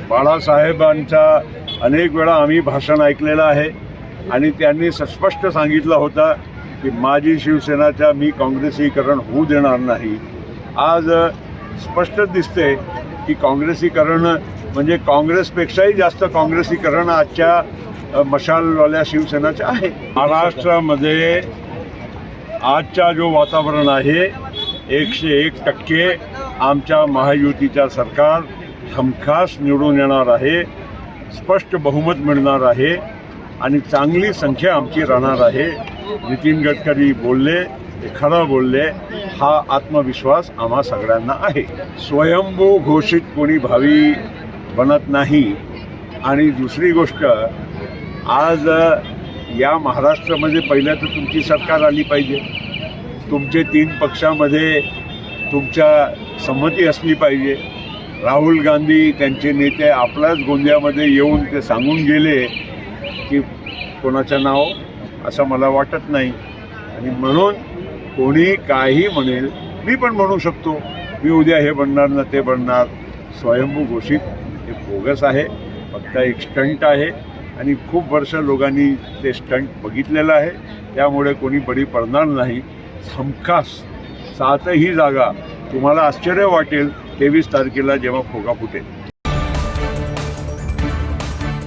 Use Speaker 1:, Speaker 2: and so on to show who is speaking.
Speaker 1: बाळासाहेबांचा अनेक वेळा आम्ही भाषण ऐकलेलं आहे आणि त्यांनी स्पष्ट सांगितलं होतं की माझी शिवसेनाच्या मी काँग्रेसीकरण होऊ देणार नाही. आज स्पष्ट दिसते की काँग्रेसीकरण म्हणजे काँग्रेसपेक्षाही जास्त काँग्रेसीकरण आजच्या मशालवाल्या शिवसेनाचं आहे. महाराष्ट्रामध्ये आजचा जो वातावरण आहे 101% आमच्या महायुतीच्या सरकार हमखास निवडून येणार आहे, स्पष्ट बहुमत मिळणार आहे आणि चांगली संख्या आमची राहणार आहे. नितीन गडकरी बोलले, ते खरं बोलले, हा आत्मविश्वास आम्हा सगळ्यांना आहे. स्वयंभू घोषित कोणी भावी बनत नाही. आणि दुसरी गोष्ट, आज या महाराष्ट्रामध्ये पहिल्या तर तुमची सरकार आली पाहिजे, तुमचे 3 पक्षामध्ये तुमच्या संमती असली पाहिजे. राहुल गांधी त्यांचे नेते आपल्याच गोंदियामध्ये येऊन ते सांगून गेले की कोणाचं नाव असं मला वाटत नाही. आणि म्हणून कोणी काही म्हणेल, मी पण म्हणू शकतो मी उद्या हे बनणार ना ते बनणार. स्वयंभू घोषित हे बोगस आहे, फक्त एक स्टंट आहे आणि खूप वर्ष लोकांनी ते स्टंट बघितलेलं आहे. त्यामुळे कोणी बळी पडणार नाही. हमखास 7ही जागा तुम्हाला आश्चर्य वाटेल 23 तारखेला जेव्हा फुगा फुटेल.